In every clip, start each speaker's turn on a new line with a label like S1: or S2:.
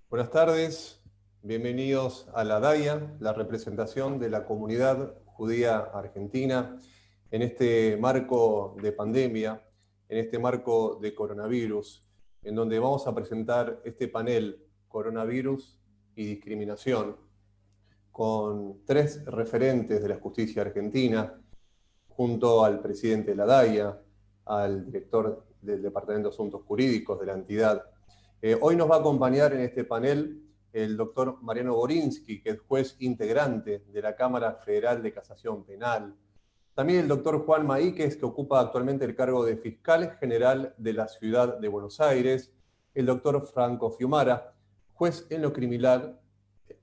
S1: Buenas tardes, bienvenidos a la DAIA, la representación de la comunidad judía argentina en este marco de pandemia, en este marco de coronavirus, en donde vamos a presentar este panel Coronavirus y Discriminación con tres referentes de la justicia argentina, junto al presidente de la DAIA, al director del Departamento de Asuntos Jurídicos de la entidad. Hoy nos va a acompañar en este panel el doctor Mariano Borinsky, que es juez integrante de la Cámara Federal de Casación Penal. También el doctor Juan Maíquez, que ocupa actualmente el cargo de fiscal general de la ciudad de Buenos Aires. El doctor Franco Fiumara, juez en lo criminal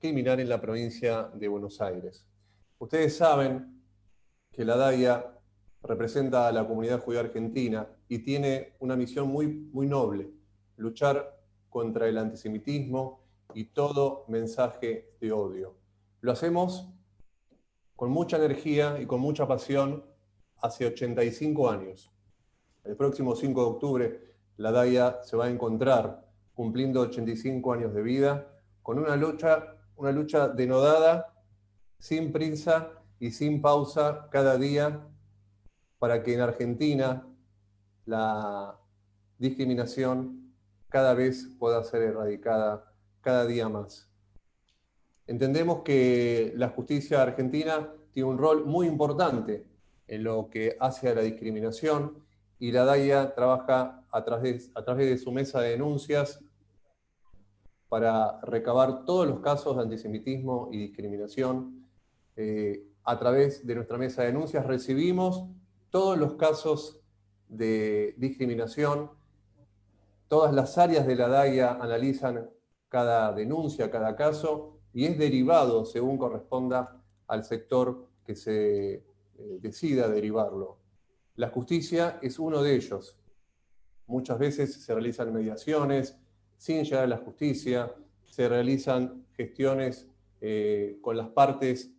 S1: en la provincia de Buenos Aires. Ustedes saben que la DAIA representa a la comunidad judía argentina y tiene una misión muy noble: luchar contra el antisemitismo y todo mensaje de odio. Lo hacemos con mucha energía y con mucha pasión hace 85 años. El próximo 5 de octubre la DAIA se va a encontrar cumpliendo 85 años de vida con una lucha denodada, sin prisa y sin pausa cada día, para que en Argentina la discriminación cada vez pueda ser erradicada cada día más. Entendemos que la justicia argentina tiene un rol muy importante en lo que hace a la discriminación, y la DAIA trabaja a través de su mesa de denuncias para recabar todos los casos de antisemitismo y discriminación. A través de nuestra mesa de denuncias recibimos todos los casos de discriminación. Todas las áreas de la DAIA analizan cada denuncia, cada caso, y es derivado según corresponda al sector que se decida derivarlo. La justicia es uno de ellos. Muchas veces se realizan mediaciones sin llegar a la justicia, se realizan gestiones con las partes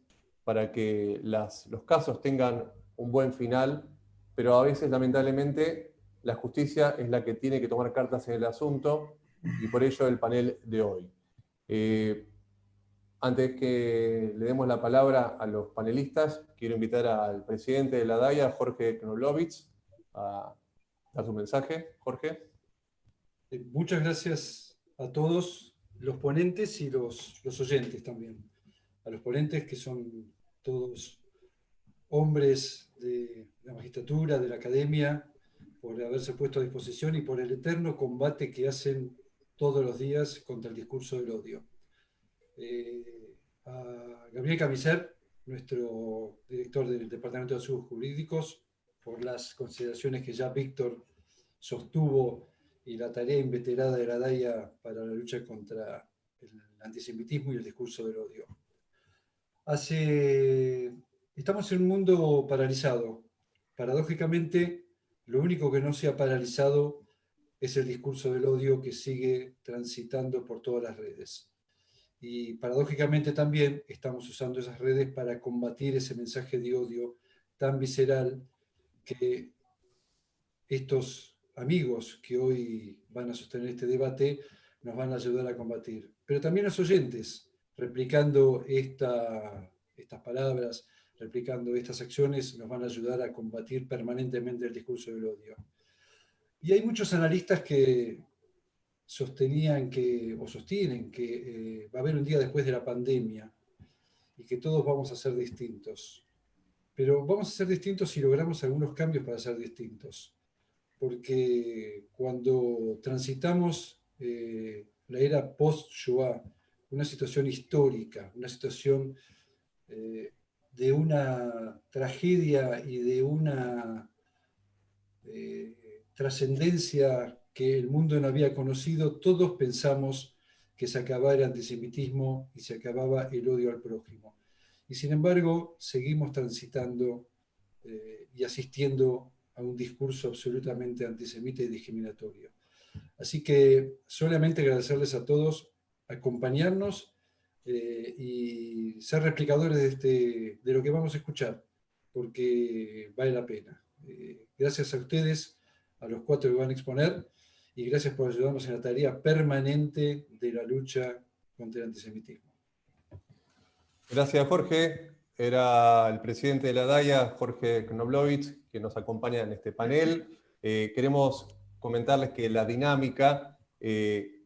S1: para que los casos tengan un buen final, pero a veces, lamentablemente, la justicia es la que tiene que tomar cartas en el asunto, y por ello el panel de hoy. Antes que le demos la palabra a los panelistas, quiero invitar al presidente de la DAIA, Jorge Knoblovitz, a dar su mensaje. Jorge.
S2: Muchas gracias a todos los ponentes y los oyentes también. A los ponentes, que son todos hombres de la magistratura, de la academia, por haberse puesto a disposición y por el eterno combate que hacen todos los días contra el discurso del odio. A Gabriel Camiser, nuestro director del Departamento de Asuntos Jurídicos, por las consideraciones que ya Víctor sostuvo y la tarea inveterada de la DAIA para la lucha contra el antisemitismo y el discurso del odio. Estamos en un mundo paralizado. Paradójicamente, lo único que no se ha paralizado es el discurso del odio, que sigue transitando por todas las redes. Y paradójicamente también estamos usando esas redes para combatir ese mensaje de odio tan visceral que estos amigos que hoy van a sostener este debate nos van a ayudar a combatir. Pero también los oyentes, replicando estas palabras, replicando estas acciones, nos van a ayudar a combatir permanentemente el discurso del odio. Y hay muchos analistas que sostienen que va a haber un día después de la pandemia y que todos vamos a ser distintos. Pero vamos a ser distintos si logramos algunos cambios para ser distintos. Porque cuando transitamos la era post-Shoah, una situación histórica, una situación de una tragedia y de una trascendencia que el mundo no había conocido, todos pensamos que se acababa el antisemitismo y se acababa el odio al prójimo. Y sin embargo, seguimos transitando y asistiendo a un discurso absolutamente antisemita y discriminatorio. Así que solamente agradecerles a todos, acompañarnos y ser replicadores de lo que vamos a escuchar, porque vale la pena. Gracias a ustedes, a los cuatro que van a exponer, y gracias por ayudarnos en la tarea permanente de la lucha contra el antisemitismo.
S1: Gracias, Jorge. Era el presidente de la DAIA, Jorge Knoblovich, que nos acompaña en este panel. Queremos comentarles que la dinámica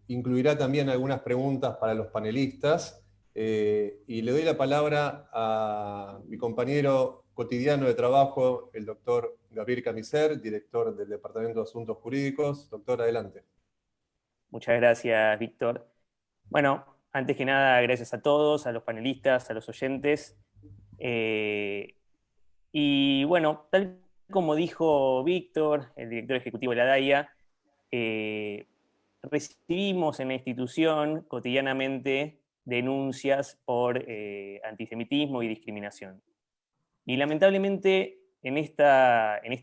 S1: incluirá también algunas preguntas para los panelistas. Y le doy la palabra a mi compañero cotidiano de trabajo, el doctor Gabriel Camiser, director del Departamento de Asuntos Jurídicos. Doctor, adelante.
S3: Muchas gracias, Víctor. Bueno, antes que nada, gracias a todos, a los panelistas, a los oyentes. Y bueno, tal como dijo Víctor, el director ejecutivo de la DAIA, recibimos en la institución cotidianamente denuncias por antisemitismo y discriminación. Y lamentablemente en este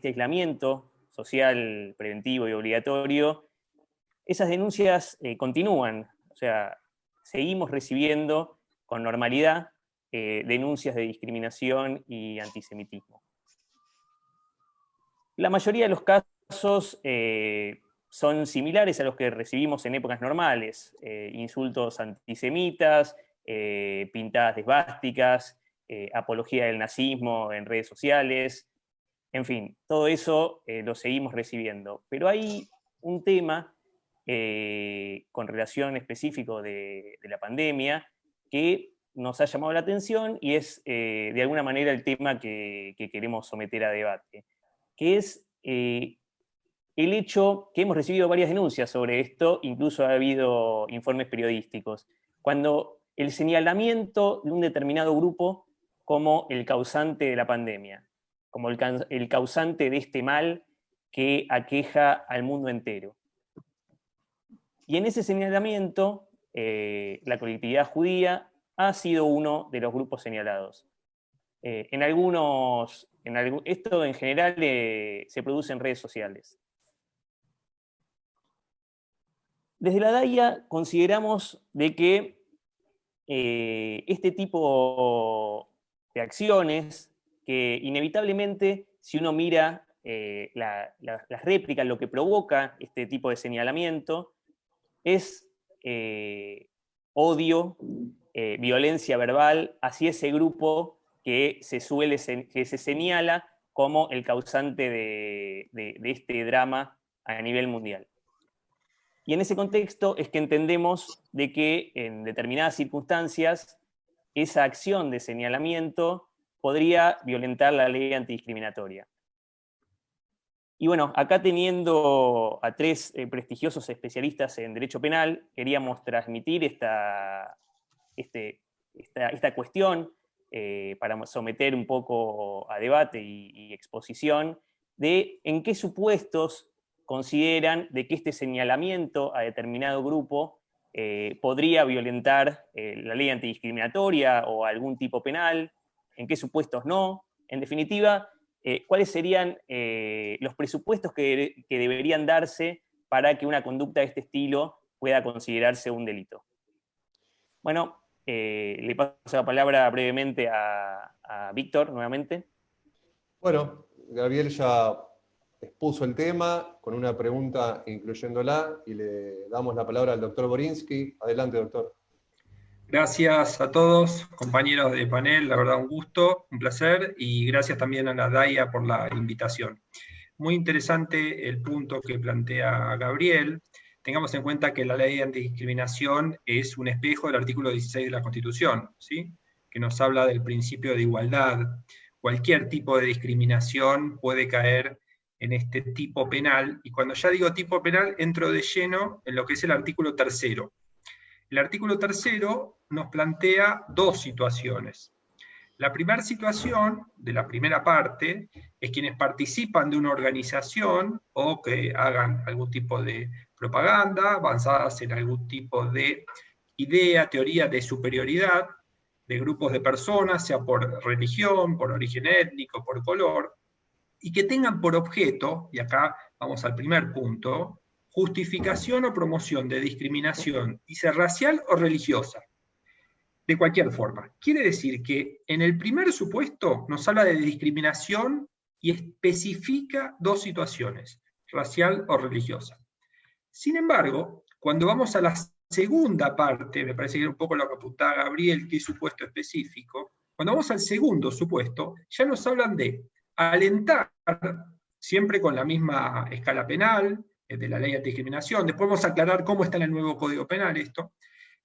S3: aislamiento social preventivo y obligatorio, esas denuncias continúan. O sea, seguimos recibiendo con normalidad denuncias de discriminación y antisemitismo. La mayoría de los casos son similares a los que recibimos en épocas normales. Insultos antisemitas, pintadas de esvásticas, apología del nazismo en redes sociales, en fin, todo eso lo seguimos recibiendo. Pero hay un tema con relación específico de la pandemia que nos ha llamado la atención y es de alguna manera el tema que queremos someter a debate, que es el hecho que hemos recibido varias denuncias sobre esto, incluso ha habido informes periodísticos, cuando el señalamiento de un determinado grupo como el causante de la pandemia, como el causante de este mal que aqueja al mundo entero. Y en ese señalamiento, la colectividad judía ha sido uno de los grupos señalados. Esto en general se produce en redes sociales. Desde la DAIA consideramos de que este tipo de acciones, que inevitablemente, si uno mira las réplicas, lo que provoca este tipo de señalamiento, es odio, violencia verbal hacia ese grupo que se señala como el causante de este drama a nivel mundial. Y en ese contexto es que entendemos de que en determinadas circunstancias esa acción de señalamiento podría violentar la ley antidiscriminatoria. Y bueno, acá teniendo a tres prestigiosos especialistas en derecho penal, queríamos transmitir esta cuestión para someter un poco a debate y exposición de en qué supuestos consideran de que este señalamiento a determinado grupo podría violentar la ley antidiscriminatoria o algún tipo penal, en qué supuestos no. En definitiva, ¿cuáles serían los presupuestos que deberían darse para que una conducta de este estilo pueda considerarse un delito? Bueno, le paso la palabra brevemente a Víctor nuevamente.
S1: Bueno, Gabriel ya expuso el tema con una pregunta incluyéndola y le damos la palabra al doctor Borinsky. Adelante, doctor.
S4: Gracias a todos, compañeros de panel, la verdad un gusto, un placer, y gracias también a la DAIA por la invitación. Muy interesante el punto que plantea Gabriel. Tengamos en cuenta que la ley de antidiscriminación es un espejo del artículo 16 de la Constitución, ¿sí? Que nos habla del principio de igualdad. Cualquier tipo de discriminación puede caer en este tipo penal, y cuando ya digo tipo penal, entro de lleno en lo que es el artículo 3º. El artículo 3º nos plantea dos situaciones. La primera situación, de la primera parte, es quienes participan de una organización o que hagan algún tipo de propaganda basadas en algún tipo de idea, teoría de superioridad de grupos de personas, sea por religión, por origen étnico, por color, y que tengan por objeto, y acá vamos al primer punto, justificación o promoción de discriminación, dice racial o religiosa, de cualquier forma. Quiere decir que en el primer supuesto nos habla de discriminación y especifica dos situaciones, racial o religiosa. Sin embargo, cuando vamos a la segunda parte, me parece que era un poco lo que apuntaba Gabriel, que es supuesto específico, cuando vamos al segundo supuesto, ya nos hablan de alentar, siempre con la misma escala penal, de la ley de discriminación. Después vamos a aclarar cómo está en el nuevo Código Penal esto,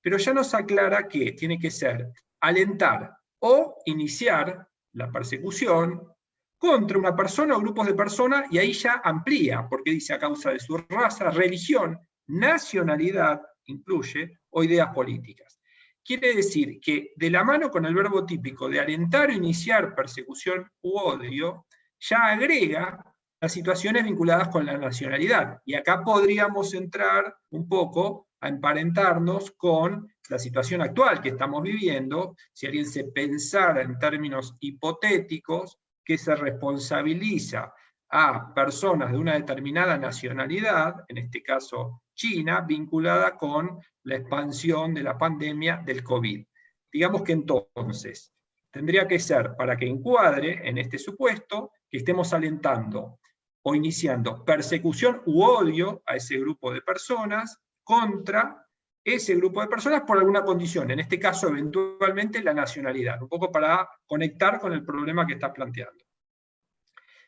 S4: pero ya nos aclara que tiene que ser alentar o iniciar la persecución contra una persona o grupos de personas, y ahí ya amplía, porque dice a causa de su raza, religión, nacionalidad, incluye, o ideas políticas. Quiere decir que de la mano con el verbo típico de alentar o iniciar persecución u odio, ya agrega las situaciones vinculadas con la nacionalidad. Y acá podríamos entrar un poco a emparentarnos con la situación actual que estamos viviendo, si alguien se pensara en términos hipotéticos, que se responsabiliza a personas de una determinada nacionalidad, en este caso China, vinculada con la expansión de la pandemia del COVID. Digamos que entonces tendría que ser, para que encuadre en este supuesto, que estemos alentando o iniciando persecución u odio a ese grupo de personas contra ese grupo de personas por alguna condición, en este caso eventualmente la nacionalidad, un poco para conectar con el problema que estás planteando.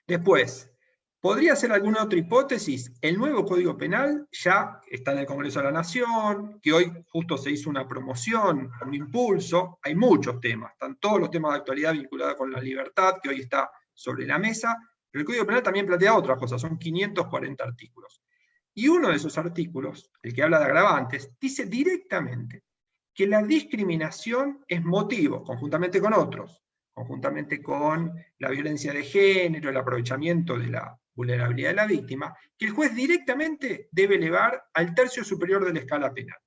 S4: Después, ¿podría ser alguna otra hipótesis? El nuevo Código Penal ya está en el Congreso de la Nación, que hoy justo se hizo una promoción, un impulso, hay muchos temas, están todos los temas de actualidad vinculados con la libertad, que hoy está sobre la mesa, pero el Código Penal también plantea otras cosas, son 540 artículos. Y uno de esos artículos, el que habla de agravantes, dice directamente que la discriminación es motivo, conjuntamente con otros, conjuntamente con la violencia de género, el aprovechamiento de la vulnerabilidad de la víctima, que el juez directamente debe elevar al tercio superior de la escala penal.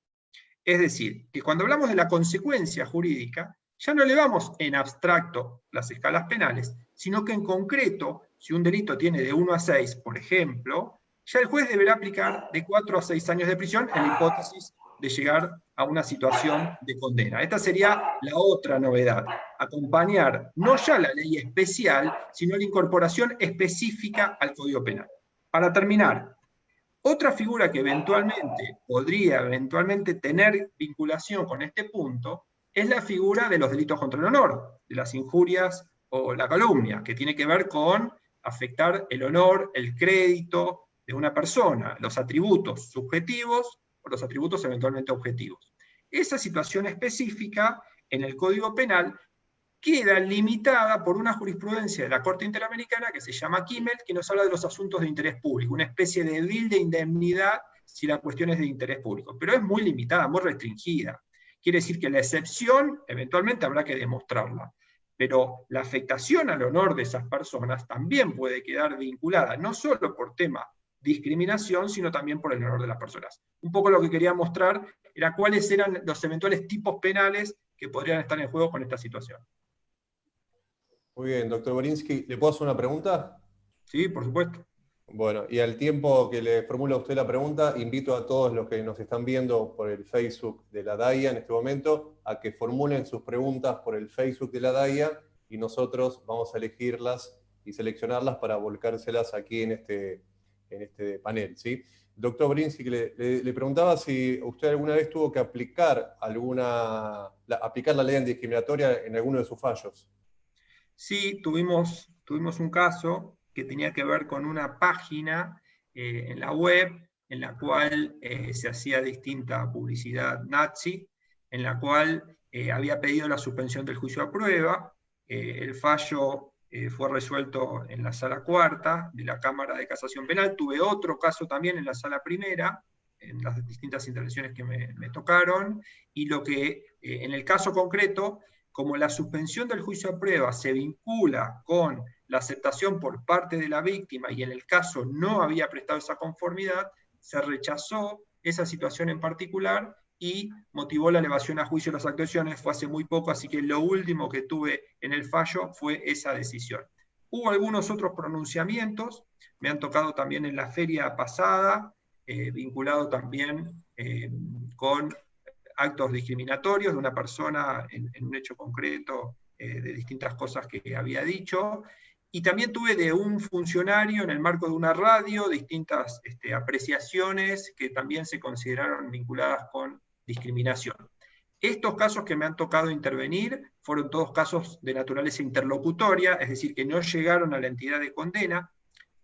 S4: Es decir, que cuando hablamos de la consecuencia jurídica, ya no elevamos en abstracto las escalas penales, sino que en concreto, si un delito tiene de 1 a 6, por ejemplo, ya el juez deberá aplicar de 4 a 6 años de prisión en la hipótesis de llegar a una situación de condena. Esta sería la otra novedad, acompañar no ya la ley especial, sino la incorporación específica al Código Penal. Para terminar, otra figura que podría eventualmente tener vinculación con este punto, es la figura de los delitos contra el honor, de las injurias o la calumnia, que tiene que ver con afectar el honor, el crédito de una persona, los atributos subjetivos o los atributos eventualmente objetivos. Esa situación específica en el Código Penal queda limitada por una jurisprudencia de la Corte Interamericana que se llama Kimmel, que nos habla de los asuntos de interés público, una especie de bill de indemnidad si la cuestión es de interés público, pero es muy limitada, muy restringida. Quiere decir que la excepción eventualmente habrá que demostrarla, pero la afectación al honor de esas personas también puede quedar vinculada, no solo por tema discriminación, sino también por el honor de las personas. Un poco lo que quería mostrar era cuáles eran los eventuales tipos penales que podrían estar en juego con esta situación.
S1: Muy bien, doctor Borinsky, ¿le puedo hacer una pregunta?
S4: Sí, por supuesto.
S1: Bueno, y al tiempo que le formula a usted la pregunta, invito a todos los que nos están viendo por el Facebook de la DAIA en este momento a que formulen sus preguntas por el Facebook de la DAIA y nosotros vamos a elegirlas y seleccionarlas para volcárselas aquí en este panel, ¿sí? Doctor Borinsky, le preguntaba si usted alguna vez tuvo que aplicar la ley antidiscriminatoria en alguno de sus fallos.
S4: Sí, tuvimos un caso que tenía que ver con una página en la web en la cual se hacía distinta publicidad nazi, en la cual había pedido la suspensión del juicio a prueba. El fallo fue resuelto en la sala cuarta de la Cámara de Casación Penal. Tuve otro caso también en la sala primera, en las distintas intervenciones que me tocaron, y lo que en el caso concreto, como la suspensión del juicio a prueba se vincula con la aceptación por parte de la víctima y en el caso no había prestado esa conformidad, se rechazó esa situación en particular y motivó la elevación a juicio de las actuaciones. Fue hace muy poco, así que lo último que tuve en el fallo fue esa decisión. Hubo algunos otros pronunciamientos, me han tocado también en la feria pasada, vinculado también con actos discriminatorios de una persona en un hecho concreto de distintas cosas que había dicho, y también tuve de un funcionario en el marco de una radio distintas apreciaciones que también se consideraron vinculadas con discriminación. Estos casos que me han tocado intervenir fueron todos casos de naturaleza interlocutoria, es decir, que no llegaron a la entidad de condena.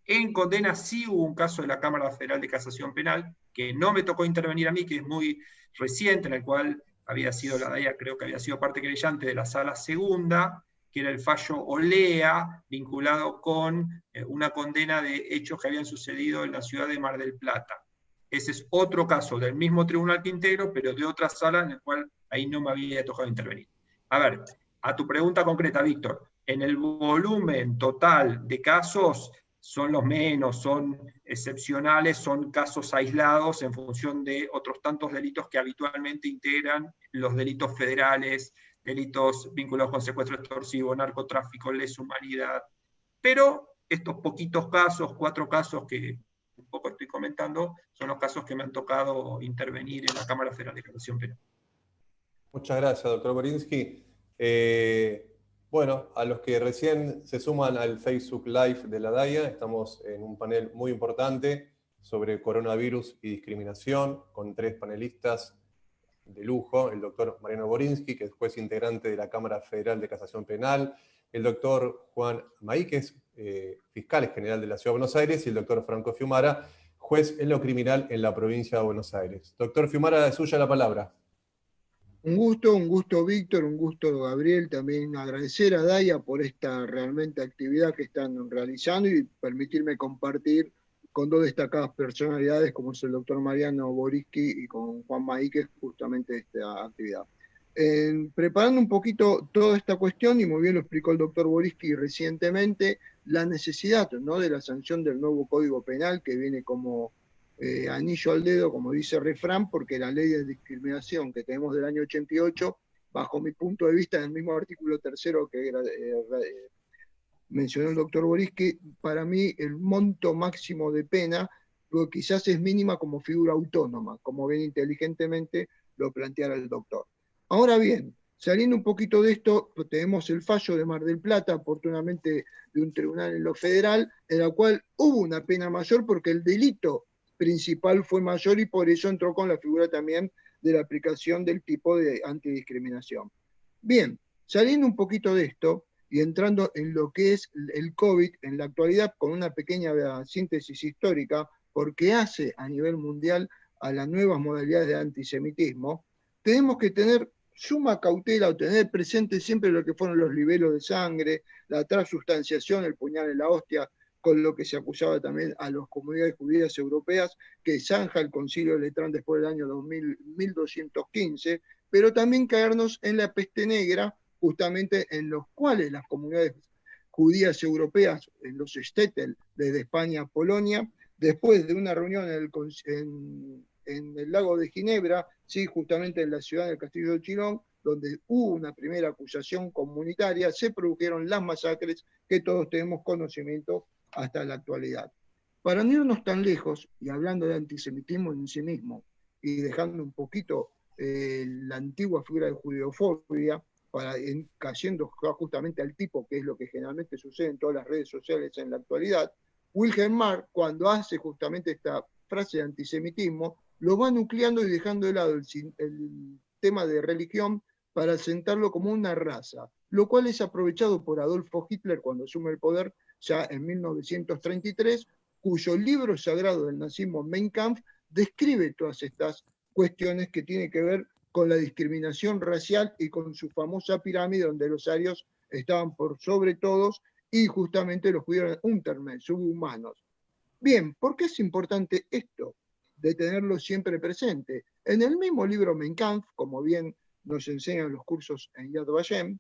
S4: En condena sí hubo un caso de la Cámara Federal de Casación Penal, que no me tocó intervenir a mí, que es muy reciente, en el cual había sido la DAIA, creo que había sido parte querellante de la Sala Segunda, que era el fallo Olea, vinculado con una condena de hechos que habían sucedido en la ciudad de Mar del Plata. Ese es otro caso del mismo tribunal que integro, pero de otra sala en el cual ahí no me había tocado intervenir. A ver, a tu pregunta concreta, Víctor, en el volumen total de casos son los menos, son excepcionales, son casos aislados en función de otros tantos delitos que habitualmente integran los delitos federales, delitos vinculados con secuestro extorsivo, narcotráfico, lesa humanidad. Pero estos poquitos casos, 4 casos que un poco estoy comentando, son los casos que me han tocado intervenir en la Cámara Federal de Casación Penal.
S1: Muchas gracias, doctor Borinsky. Bueno, a los que recién se suman al Facebook Live de la DAIA, estamos en un panel muy importante sobre coronavirus y discriminación, con 3 panelistas de lujo: el doctor Mariano Borinsky, que es juez integrante de la Cámara Federal de Casación Penal, el doctor Juan Maíquez, fiscal general de la Ciudad de Buenos Aires, y el doctor Franco Fiumara, juez en lo criminal en la provincia de Buenos Aires. Doctor Fiumara, es suya la palabra.
S5: Un gusto Víctor, un gusto Gabriel, también agradecer a DAIA por esta realmente actividad que están realizando y permitirme compartir con 2 destacadas personalidades como es el doctor Mariano Borinsky y con Juan Maíquez justamente esta actividad. Preparando un poquito toda esta cuestión, y muy bien lo explicó el doctor Borinsky recientemente, la necesidad, ¿no?, de la sanción del nuevo Código Penal que viene como anillo al dedo, como dice el refrán, porque la ley de discriminación que tenemos del año 88, bajo mi punto de vista, en el mismo artículo 3º que mencionó el doctor Borinsky, para mí el monto máximo de pena quizás es mínima como figura autónoma, como bien inteligentemente lo planteara el doctor. Ahora bien, saliendo un poquito de esto, tenemos el fallo de Mar del Plata, oportunamente de un tribunal en lo federal, en el cual hubo una pena mayor porque el delito principal fue mayor y por eso entró con la figura también de la aplicación del tipo de antidiscriminación. Bien, saliendo un poquito de esto y entrando en lo que es el COVID en la actualidad con una pequeña síntesis histórica, porque hace a nivel mundial a las nuevas modalidades de antisemitismo, tenemos que tener suma cautela o tener presente siempre lo que fueron los libelos de sangre, la transustanciación, el puñal en la hostia, con lo que se acusaba también a las comunidades judías europeas, que zanja el Concilio de Letrán después del año 1215, pero también caernos en la peste negra, justamente en los cuales las comunidades judías europeas, en los shtetl desde España a Polonia, después de una reunión en el lago de Ginebra, sí, justamente en la ciudad del Castillo de Chirón, donde hubo una primera acusación comunitaria, se produjeron las masacres que todos tenemos conocimiento hasta la actualidad. Para no irnos tan lejos, y hablando de antisemitismo en sí mismo, y dejando un poquito la antigua figura de judeofobia, cayendo justamente al tipo, que es lo que generalmente sucede en todas las redes sociales en la actualidad, Wilhelm Marr, cuando hace justamente esta frase de antisemitismo, lo va nucleando y dejando de lado el tema de religión para sentarlo como una raza, lo cual es aprovechado por Adolfo Hitler cuando asume el poder ya en 1933, cuyo libro sagrado del nazismo, Mein Kampf, describe todas estas cuestiones que tienen que ver con la discriminación racial y con su famosa pirámide donde los arios estaban por sobre todos y justamente los judíos eran untermensch, subhumanos. Bien, ¿por qué es importante esto? De tenerlo siempre presente. En el mismo libro Mein Kampf, como bien nos enseñan los cursos en Yad Vashem,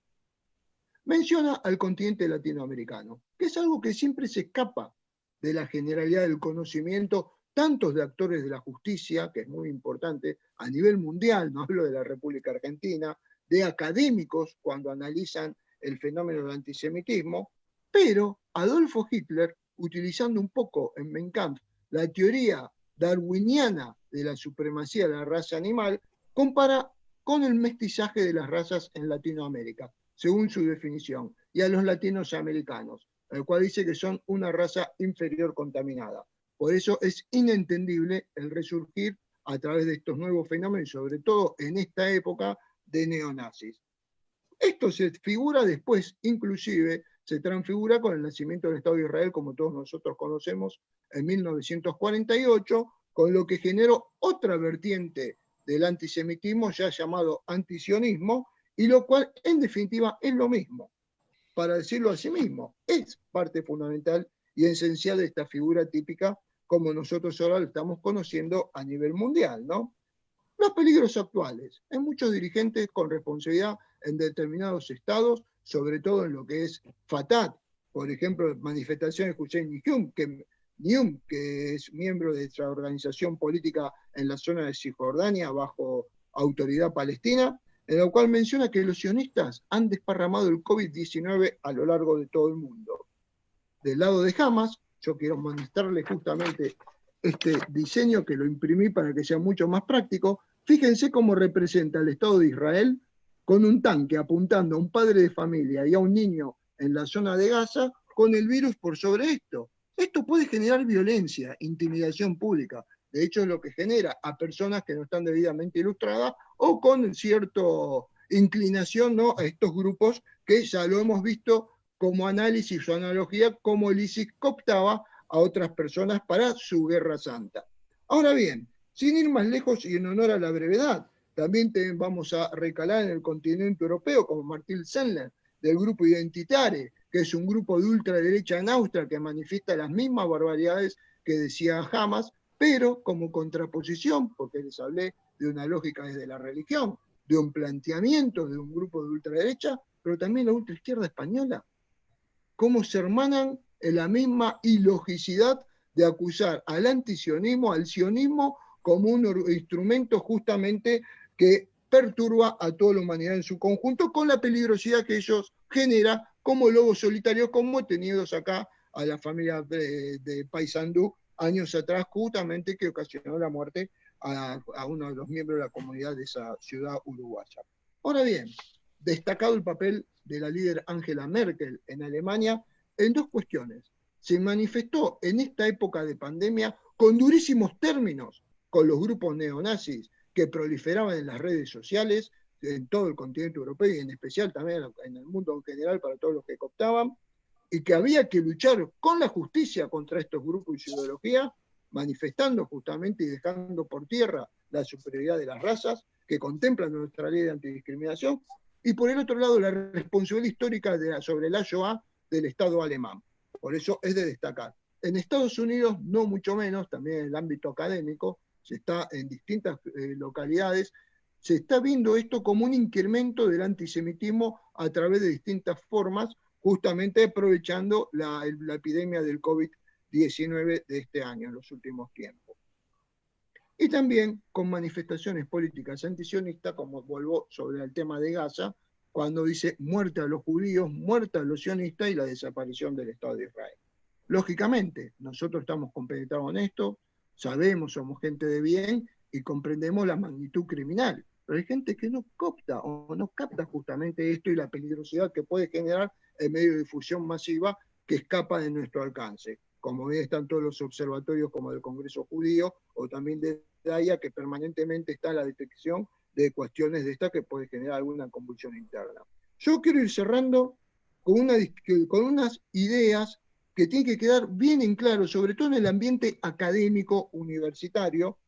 S5: menciona al continente latinoamericano, que es algo que siempre se escapa de la generalidad del conocimiento, tanto de actores de la justicia, que es muy importante a nivel mundial, no hablo de la República Argentina, de académicos cuando analizan el fenómeno del antisemitismo, pero Adolfo Hitler, utilizando un poco en Mein Kampf la teoría darwiniana de la supremacía de la raza animal, compara con el mestizaje de las razas en Latinoamérica, según su definición, y a los latinos americanos. en el cual dice que son una raza inferior contaminada. Por eso es inentendible el resurgir a través de estos nuevos fenómenos, sobre todo en esta época de neonazis. Esto se figura después, inclusive, se transfigura con el nacimiento del Estado de Israel, como todos nosotros conocemos, en 1948, con lo que generó otra vertiente del antisemitismo, ya llamado antisionismo, y lo cual, en definitiva, es lo mismo. Para decirlo así mismo, es parte fundamental y esencial de esta figura típica, como nosotros ahora lo estamos conociendo a nivel mundial, ¿no? Los peligros actuales. Hay muchos dirigentes con responsabilidad en determinados estados, sobre todo en lo que es Fatah, por ejemplo, manifestaciones de Hussein Nium, que es miembro de esta organización política en la zona de Cisjordania bajo autoridad palestina, en la cual menciona que los sionistas han desparramado el COVID-19 a lo largo de todo el mundo. Del lado de Hamas, yo quiero mostrarle justamente este diseño que lo imprimí para que sea mucho más práctico. Fíjense cómo representa el Estado de Israel con un tanque apuntando a un padre de familia y a un niño en la zona de Gaza con el virus por sobre esto. Esto puede generar violencia, intimidación pública. De hecho, es lo que genera a personas que no están debidamente ilustradas o con cierta inclinación, ¿no?, a estos grupos que ya lo hemos visto como análisis o analogía, como el ISIS cooptaba a otras personas para su guerra santa. Ahora bien, sin ir más lejos y en honor a la brevedad, también vamos a recalar en el continente europeo, como Martin Sendler, del grupo Identitare, que es un grupo de ultraderecha en Austria que manifiesta las mismas barbaridades que decía Hamas, pero como contraposición, porque les hablé de una lógica desde la religión, de un planteamiento de un grupo de ultraderecha, pero también la ultraizquierda española, cómo se hermanan en la misma ilogicidad de acusar al antisionismo, al sionismo, como un instrumento justamente que perturba a toda la humanidad en su conjunto, con la peligrosidad que ellos generan como lobos solitarios, como tenidos acá a la familia de Paysandú años atrás, justamente que ocasionó la muerte a uno de los miembros de la comunidad de esa ciudad uruguaya. Ahora bien, destacado el papel de la líder Angela Merkel en Alemania en dos cuestiones. Se manifestó en esta época de pandemia con durísimos términos con los grupos neonazis que proliferaban en las redes sociales en todo el continente europeo y en especial también en el mundo en general para todos los que cooptaban, y que había que luchar con la justicia contra estos grupos y su ideología, manifestando justamente y dejando por tierra la superioridad de las razas que contemplan nuestra ley de antidiscriminación, y por el otro lado la responsabilidad histórica sobre la Shoah del Estado alemán. Por eso es de destacar. En Estados Unidos, no mucho menos, también en el ámbito académico, se está en distintas localidades, se está viendo esto como un incremento del antisemitismo a través de distintas formas, justamente aprovechando la epidemia del COVID-19 de este año, en los últimos tiempos. Y también con manifestaciones políticas antisionistas, como vuelvo sobre el tema de Gaza, cuando dice muerte a los judíos, muerte a los sionistas y la desaparición del Estado de Israel. Lógicamente, nosotros estamos compenetrados en esto, sabemos, somos gente de bien y comprendemos la magnitud criminal, pero hay gente que no capta o no capta justamente esto y la peligrosidad que puede generar en medio de difusión masiva que escapa de nuestro alcance. Como bien están todos los observatorios como del Congreso Judío o también de DAIA, que permanentemente está la detección de cuestiones de estas que puede generar alguna convulsión interna. Yo quiero ir cerrando con unas ideas que tienen que quedar bien en claro, sobre todo en el ambiente académico universitario,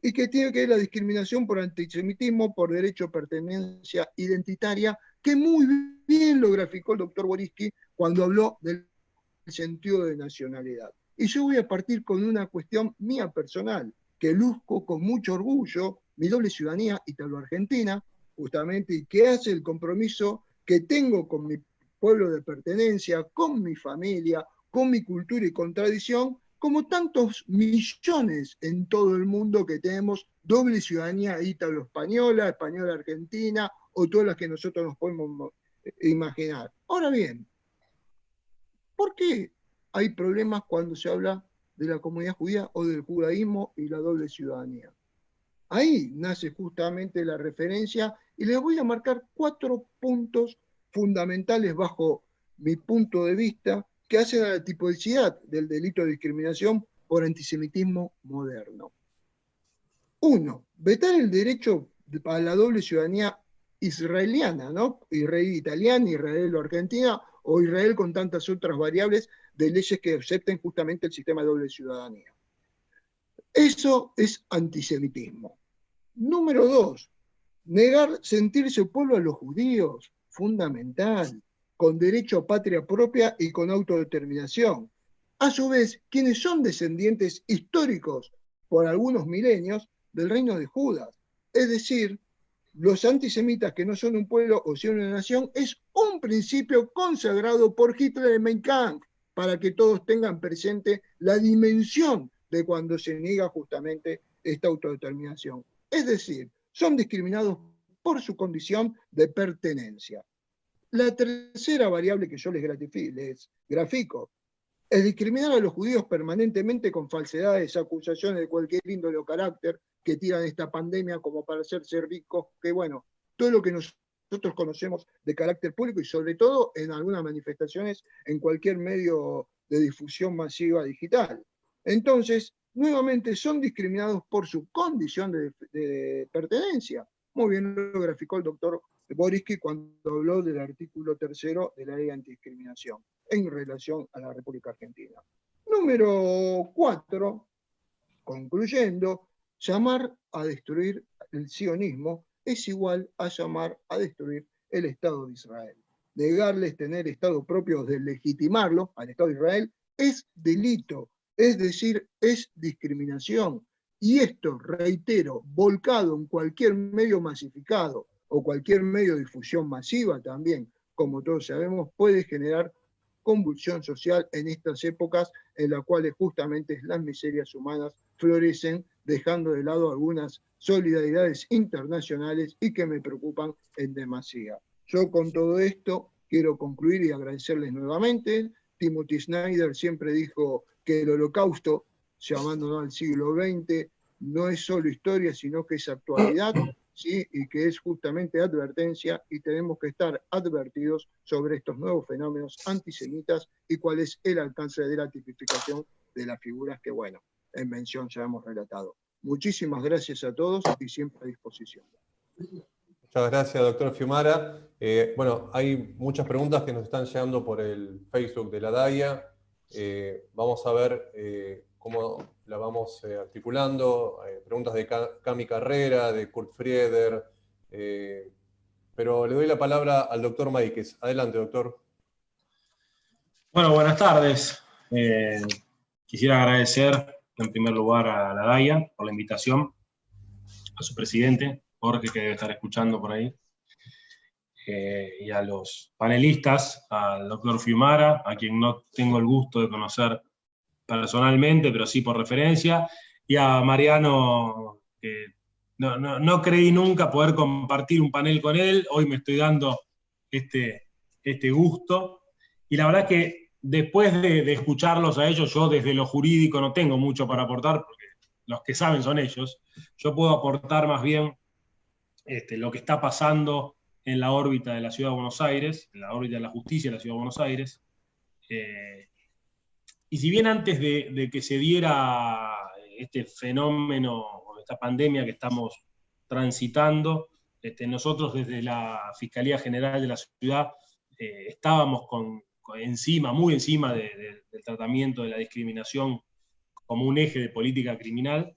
S5: y que tiene que ver la discriminación por antisemitismo, por derecho a pertenencia identitaria, que muy bien lo graficó el doctor Boriski cuando habló del sentido de nacionalidad. Y yo voy a partir con una cuestión mía personal, que luzco con mucho orgullo, mi doble ciudadanía italo-argentina, justamente, y que hace el compromiso que tengo con mi pueblo de pertenencia, con mi familia, con mi cultura y con tradición, como tantos millones en todo el mundo que tenemos doble ciudadanía ítalo-española, española-argentina, o todas las que nosotros nos podemos imaginar. Ahora bien, ¿por qué hay problemas cuando se habla de la comunidad judía o del judaísmo y la doble ciudadanía? Ahí nace justamente la referencia y les voy a marcar 4 puntos fundamentales bajo mi punto de vista que hacen a la tipicidad del delito de discriminación por antisemitismo moderno. 1. Vetar el derecho a la doble ciudadanía israeliana, ¿no? Israel italiana, Israel argentina, o Israel con tantas otras variables de leyes que acepten justamente el sistema de doble ciudadanía. Eso es antisemitismo. Número 2, negar sentirse pueblo a los judíos, fundamental, con derecho a patria propia y con autodeterminación. A su vez, quienes son descendientes históricos por algunos milenios del reino de Judas. Es decir, los antisemitas que no son un pueblo o son una nación es un principio consagrado por Hitler en Mein Kampf, para que todos tengan presente la dimensión de cuando se niega justamente esta autodeterminación. Es decir, son discriminados por su condición de pertenencia. La tercera variable que yo les grafico es discriminar a los judíos permanentemente con falsedades, acusaciones de cualquier índole o carácter que tiran esta pandemia como para hacerse ricos, que bueno, todo lo que nosotros conocemos de carácter público y sobre todo en algunas manifestaciones en cualquier medio de difusión masiva digital. Entonces, nuevamente son discriminados por su condición de pertenencia. Muy bien lo graficó el doctor Boriski cuando habló del artículo 3º de la ley antidiscriminación en relación a la República Argentina. Número 4, concluyendo, llamar a destruir el sionismo es igual a llamar a destruir el Estado de Israel. Negarles tener Estado propio, deslegitimarlo al Estado de Israel, es delito, es decir, es discriminación. Y esto, reitero, volcado en cualquier medio masificado o cualquier medio de difusión masiva también, como todos sabemos, puede generar convulsión social en estas épocas en las cuales justamente las miserias humanas florecen, dejando de lado algunas solidaridades internacionales y que me preocupan en demasía. Yo con todo esto quiero concluir y agradecerles nuevamente. Timothy Snyder siempre dijo que el Holocausto, llamándonos al siglo XX, no es solo historia, sino que es actualidad, ¿sí? Y que es justamente advertencia, y tenemos que estar advertidos sobre estos nuevos fenómenos antisemitas y cuál es el alcance de la tipificación de las figuras que, bueno, en mención ya hemos relatado. Muchísimas gracias a todos y siempre a disposición.
S1: Muchas gracias, doctor Fiumara. Bueno, hay muchas preguntas que nos están llegando por el Facebook de la DAIA. Vamos a ver cómo la vamos articulando. Preguntas de Cami Carrera, de Kurt Frieder. Pero le doy la palabra al doctor Máiquez. Adelante, doctor.
S6: Bueno, buenas tardes. Quisiera agradecer en primer lugar a la DAIA por la invitación, a su presidente, Jorge, que debe estar escuchando por ahí, y a los panelistas, al doctor Fiumara, a quien no tengo el gusto de conocer personalmente, pero sí por referencia, y a Mariano, que no creí nunca poder compartir un panel con él. Hoy me estoy dando este gusto, y la verdad es que después de escucharlos a ellos, yo desde lo jurídico no tengo mucho para aportar, porque los que saben son ellos. Yo puedo aportar más bien lo que está pasando en la órbita de la Ciudad de Buenos Aires, en la órbita de la justicia de la Ciudad de Buenos Aires. Y si bien antes de que se diera este fenómeno, esta pandemia que estamos transitando, nosotros desde la Fiscalía General de la Ciudad estábamos muy encima del tratamiento de la discriminación como un eje de política criminal.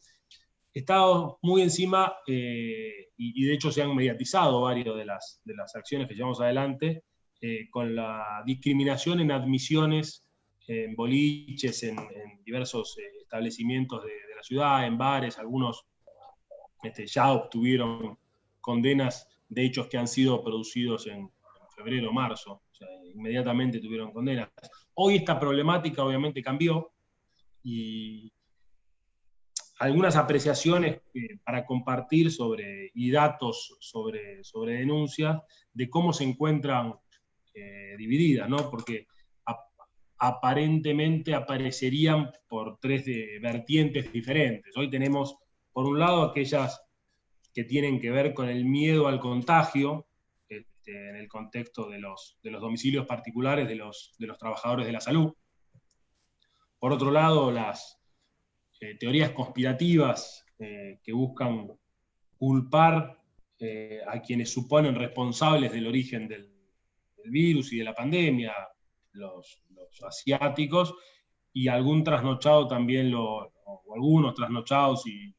S6: Estábamos muy encima, y de hecho se han mediatizado varias de las acciones que llevamos adelante, con la discriminación en admisiones, en boliches, en diversos establecimientos de la ciudad, en bares. Algunos ya obtuvieron condenas de hechos que han sido producidos en febrero o marzo, o sea, inmediatamente tuvieron condenas. Hoy esta problemática obviamente cambió, y algunas apreciaciones para compartir y datos sobre denuncias de cómo se encuentran divididas, ¿no? Porque aparentemente aparecerían por tres vertientes diferentes. Hoy tenemos, por un lado, aquellas que tienen que ver con el miedo al contagio, en el contexto de los domicilios particulares de los trabajadores de la salud, Por otro lado, las teorías conspirativas que buscan culpar a quienes suponen responsables del origen del virus y de la pandemia, los asiáticos, y algún trasnochado también, o algunos trasnochados, y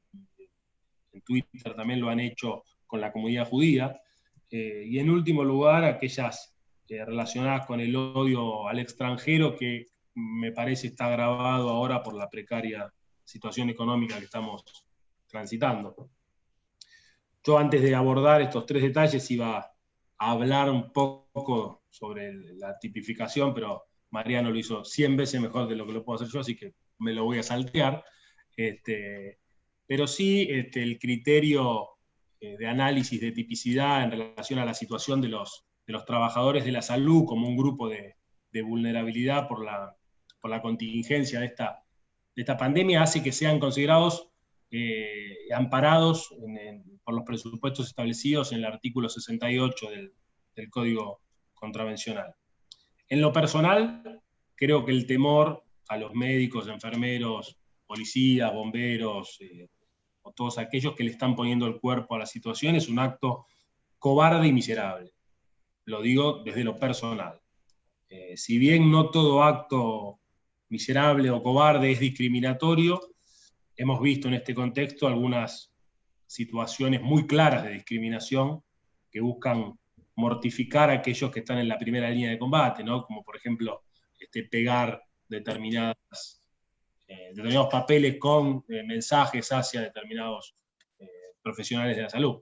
S6: en Twitter también lo han hecho con la comunidad judía. Y en último lugar, aquellas relacionadas con el odio al extranjero, que me parece está agravado ahora por la precaria situación económica que estamos transitando. Yo, antes de abordar estos tres detalles, iba a hablar un poco sobre la tipificación, pero Mariano lo hizo 100 veces mejor de lo que lo puedo hacer yo, así que me lo voy a saltear. Pero sí, el criterio de análisis de tipicidad en relación a la situación de los trabajadores de la salud como un grupo de vulnerabilidad por la contingencia de esta pandemia hace que sean considerados amparados por los presupuestos establecidos en el artículo 68 del Código Contravencional. En lo personal, creo que el temor a los médicos, enfermeros, policías, bomberos, o todos aquellos que le están poniendo el cuerpo a la situación es un acto cobarde y miserable. Lo digo desde lo personal. Si bien no todo acto miserable o cobarde es discriminatorio, hemos visto en este contexto algunas situaciones muy claras de discriminación que buscan mortificar a aquellos que están en la primera línea de combate, ¿no? Como por ejemplo pegar determinados papeles con mensajes hacia determinados profesionales de la salud.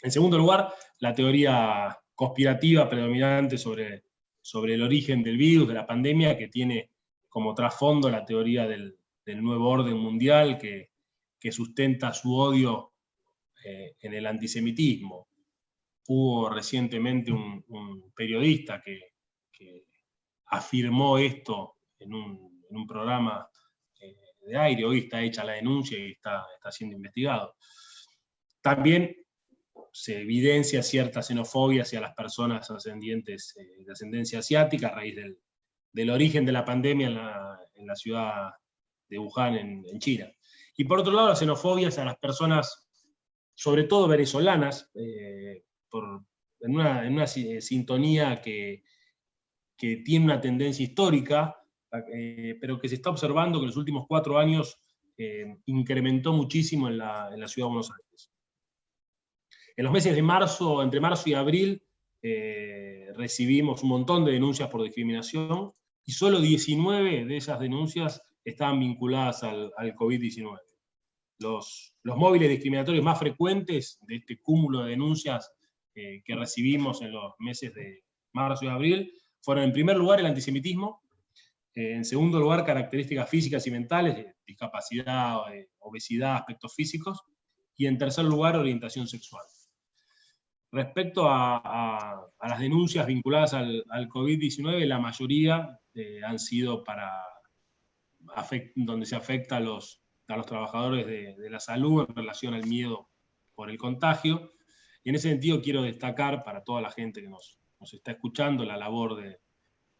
S6: En segundo lugar, la teoría conspirativa predominante sobre el origen del virus, de la pandemia, que tiene como trasfondo la teoría del nuevo orden mundial que sustenta su odio en el antisemitismo. Hubo recientemente un periodista que afirmó esto en un programa de aire. Hoy está hecha la denuncia y está siendo investigado. También se evidencia cierta xenofobia hacia las personas ascendientes de ascendencia asiática a raíz del origen de la pandemia en la ciudad de Wuhan, en China. Y por otro lado, la xenofobia hacia las personas, sobre todo venezolanas, en una sintonía que tiene una tendencia histórica, pero que se está observando que en los últimos 4 años incrementó muchísimo en la ciudad de Buenos Aires. En los meses de marzo, entre marzo y abril, recibimos un montón de denuncias por discriminación, y solo 19 de esas denuncias estaban vinculadas al COVID-19. Los móviles discriminatorios más frecuentes de este cúmulo de denuncias que recibimos en los meses de marzo y abril fueron, en primer lugar, el antisemitismo, en segundo lugar, características físicas y mentales, discapacidad, obesidad, aspectos físicos, y en tercer lugar, orientación sexual. Respecto a las denuncias vinculadas al COVID-19, la mayoría han sido donde se afecta a los trabajadores de la salud en relación al miedo por el contagio. Y en ese sentido quiero destacar para toda la gente que nos está escuchando la labor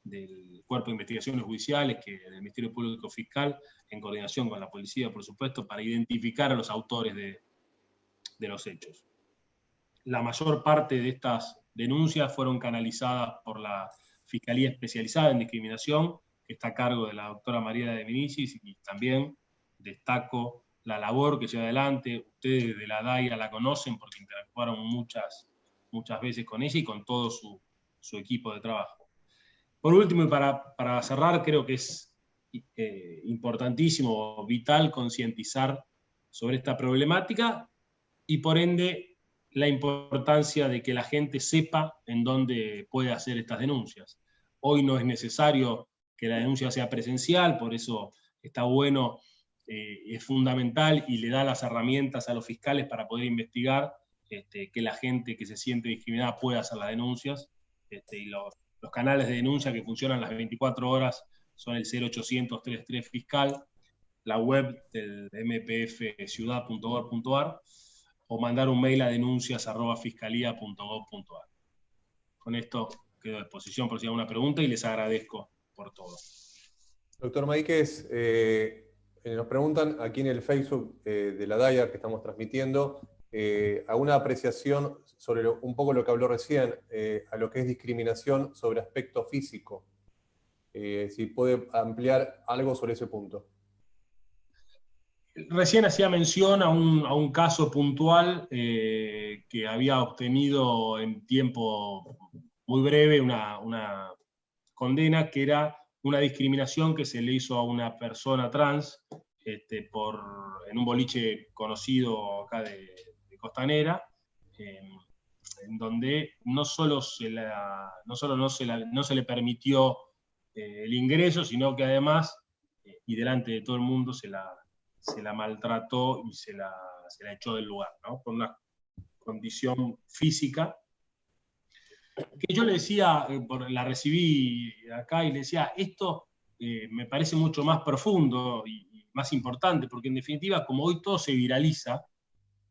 S6: del Cuerpo de Investigaciones Judiciales, del Ministerio Público Fiscal, en coordinación con la policía, por supuesto, para identificar a los autores de los hechos. La mayor parte de estas denuncias fueron canalizadas por la Fiscalía Especializada en Discriminación, que está a cargo de la doctora María de Minicis, y también destaco la labor que lleva adelante. Ustedes de la DAIA la conocen porque interactuaron muchas veces con ella y con todo su equipo de trabajo. Por último, y para cerrar, creo que es importantísimo, vital, concientizar sobre esta problemática y por ende la importancia de que la gente sepa en dónde puede hacer estas denuncias. Hoy no es necesario que la denuncia sea presencial, por eso está bueno, es fundamental y le da las herramientas a los fiscales para poder investigar, que la gente que se siente discriminada pueda hacer las denuncias, y los canales de denuncia que funcionan las 24 horas son el 0800-33 fiscal, la web del mpfciudad.gov.ar, o mandar un mail a denuncias@fiscalía.gov.ar. Con esto quedo a disposición por si hay alguna pregunta y les agradezco por todo.
S1: Doctor Maíquez, nos preguntan aquí en el Facebook de la DAIA que estamos transmitiendo, alguna apreciación sobre un poco lo que habló recién, a lo que es discriminación sobre aspecto físico. Si puede ampliar algo sobre ese punto.
S6: Recién hacía mención a un caso puntual que había obtenido en tiempo muy breve una condena, que era una discriminación que se le hizo a una persona trans en un boliche conocido acá de Costanera, en donde no solo no se le permitió el ingreso, sino que además, y delante de todo el mundo, se la maltrató y se la echó del lugar, ¿no? Por una condición física, que yo le decía, la recibí acá y le decía, esto me parece mucho más profundo y más importante, porque en definitiva, como hoy todo se viraliza,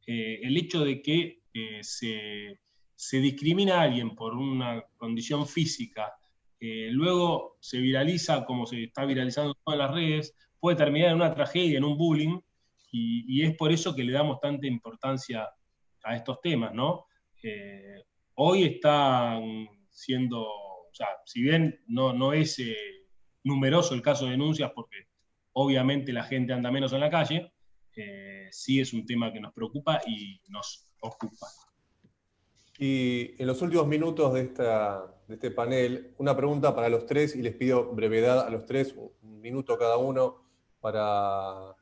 S6: el hecho de que se discrimina a alguien por una condición física, luego se viraliza como se está viralizando en todas las redes, puede terminar en una tragedia, en un bullying, y es por eso que le damos tanta importancia a estos temas, ¿no? Hoy están siendo, o sea, si bien no es numeroso el caso de denuncias, porque obviamente la gente anda menos en la calle, sí es un tema que nos preocupa y nos ocupa.
S1: Y en los últimos minutos de este panel, una pregunta para los tres, y les pido brevedad a los tres, un minuto cada uno para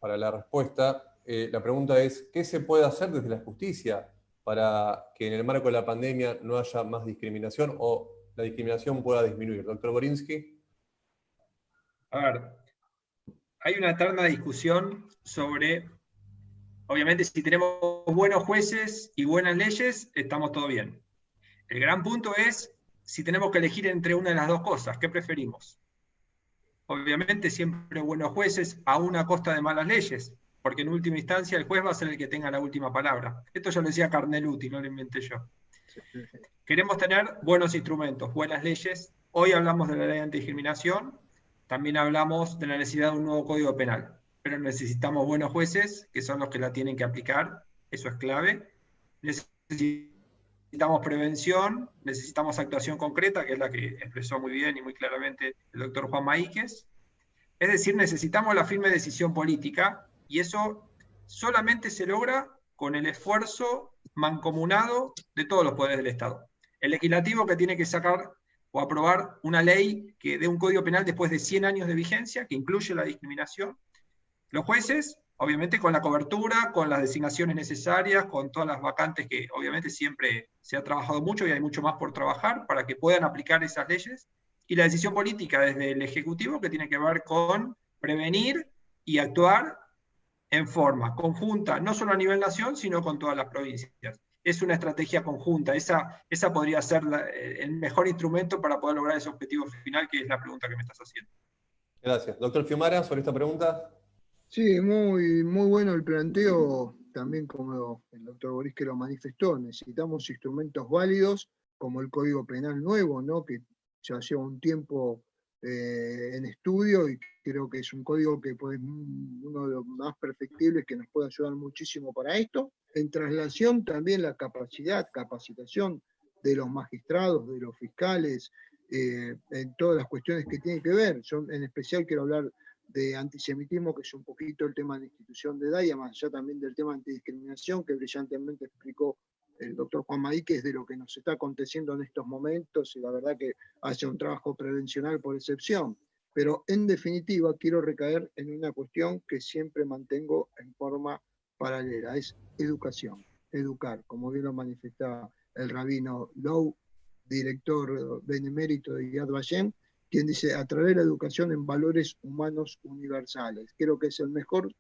S1: la respuesta. La pregunta es, ¿qué se puede hacer desde la justicia para que en el marco de la pandemia no haya más discriminación o la discriminación pueda disminuir? Doctor Borinsky.
S4: A ver, hay una eterna discusión sobre, obviamente, si tenemos buenos jueces y buenas leyes, estamos todo bien. El gran punto es si tenemos que elegir entre una de las dos cosas, ¿qué preferimos? Obviamente siempre buenos jueces a una costa de malas leyes, porque en última instancia el juez va a ser el que tenga la última palabra. Esto ya lo decía Carneluti, no lo inventé yo. Queremos tener buenos instrumentos, buenas leyes. Hoy hablamos de la ley de antidiscriminación, también hablamos de la necesidad de un nuevo código penal, pero necesitamos buenos jueces, que son los que la tienen que aplicar, eso es clave. Necesitamos prevención, necesitamos actuación concreta, que es la que expresó muy bien y muy claramente el doctor Juan Maíquez. Es decir, necesitamos la firme decisión política, y eso solamente se logra con el esfuerzo mancomunado de todos los poderes del Estado. El legislativo, que tiene que sacar o aprobar una ley que dé un código penal después de 100 años de vigencia, que incluye la discriminación. Los jueces, obviamente con la cobertura, con las designaciones necesarias, con todas las vacantes que obviamente siempre se ha trabajado mucho y hay mucho más por trabajar para que puedan aplicar esas leyes. Y la decisión política desde el Ejecutivo, que tiene que ver con prevenir y actuar en forma conjunta, no solo a nivel nación, sino con todas las provincias. Es una estrategia conjunta, esa podría ser el mejor instrumento para poder lograr ese objetivo final, que es la pregunta que me estás haciendo.
S1: Gracias. Doctor Fiumara, sobre esta pregunta.
S5: Sí, muy bueno el planteo, también como el doctor Boris que lo manifestó. Necesitamos instrumentos válidos como el Código Penal nuevo, ¿no? Que ya lleva un tiempo en estudio, y creo que es un código que puede, uno de los más perfectibles, que nos puede ayudar muchísimo para esto. En traslación también la capacitación de los magistrados, de los fiscales, en todas las cuestiones que tienen que ver. Yo en especial quiero hablar de antisemitismo, que es un poquito el tema de la institución de DAIA, más allá también del tema de antidiscriminación, que brillantemente explicó el doctor Juan Maíquez, de lo que nos está aconteciendo en estos momentos, y la verdad que hace un trabajo prevencional por excepción. Pero en definitiva quiero recaer en una cuestión que siempre mantengo en forma paralela, es educación, educar, como bien lo manifestaba el rabino Low, director benemérito de Yad Vashem, quien dice, a través de la educación en valores humanos universales. Creo que es el mejor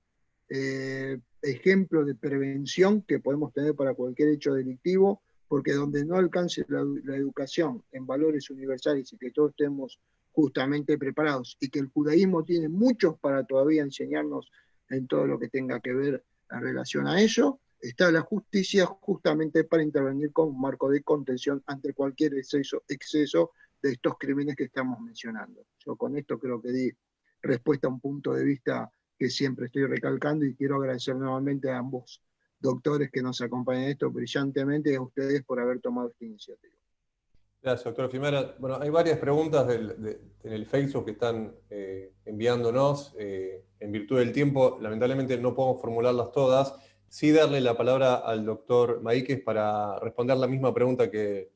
S5: ejemplo de prevención que podemos tener para cualquier hecho delictivo, porque donde no alcance la educación en valores universales y que todos estemos justamente preparados, y que el judaísmo tiene muchos para todavía enseñarnos en todo lo que tenga que ver en relación a ello, está la justicia justamente para intervenir con un marco de contención ante cualquier exceso de estos crímenes que estamos mencionando. Yo con esto creo que di respuesta a un punto de vista que siempre estoy recalcando, y quiero agradecer nuevamente a ambos doctores que nos acompañan en esto brillantemente y a ustedes por haber tomado esta iniciativa.
S1: Gracias, doctor Fiumara. Bueno, hay varias preguntas en el Facebook que están enviándonos. En virtud del tiempo, lamentablemente no podemos formularlas todas. Sí darle la palabra al doctor Maíquez para responder la misma pregunta que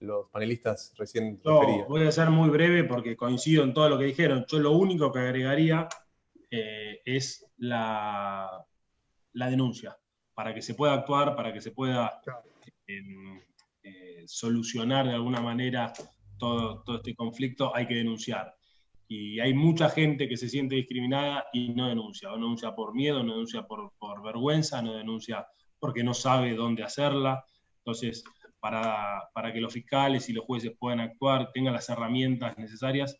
S1: los panelistas recién referían.
S6: Voy a ser muy breve porque coincido en todo lo que dijeron. Yo lo único que agregaría es la denuncia, para que se pueda actuar, para que se pueda solucionar de alguna manera todo este conflicto, hay que denunciar. Y hay mucha gente que se siente discriminada y no denuncia. O no denuncia por miedo, no denuncia por vergüenza, no denuncia porque no sabe dónde hacerla. Entonces, para que los fiscales y los jueces puedan actuar, tengan las herramientas necesarias,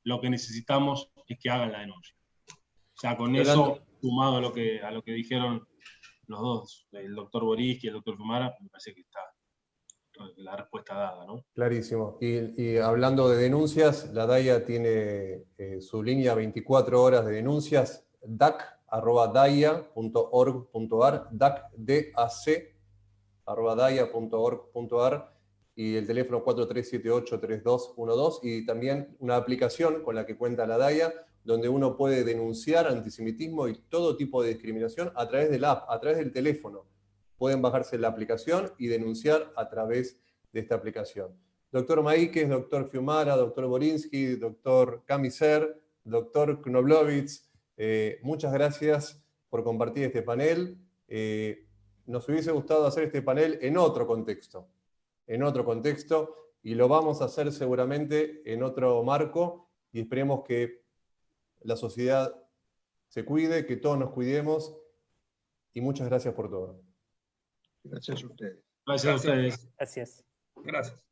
S6: lo que necesitamos es que hagan la denuncia. O sea, con eso, sumado a lo que dijeron los dos, el doctor Boris y el doctor Fiumara, me parece que está la respuesta dada, ¿no?
S1: Clarísimo. Y hablando de denuncias, la DAIA tiene su línea 24 horas de denuncias, dac@daia.org.ar, dac@daia.org.ar, y el teléfono 4378-3212, y también una aplicación con la que cuenta la DAIA, donde uno puede denunciar antisemitismo y todo tipo de discriminación a través de la app, a través del teléfono. Pueden bajarse la aplicación y denunciar a través de esta aplicación. Doctor Maíquez, doctor Fiumara, doctor Borinsky, doctor Kamiser, doctor Knoblovitz, muchas gracias por compartir este panel. Nos hubiese gustado hacer este panel en otro contexto, y lo vamos a hacer seguramente en otro marco, y esperemos que la sociedad se cuide, que todos nos cuidemos, y muchas gracias por todo.
S5: Gracias a ustedes.
S6: Gracias a ustedes.
S3: Gracias.
S4: Gracias.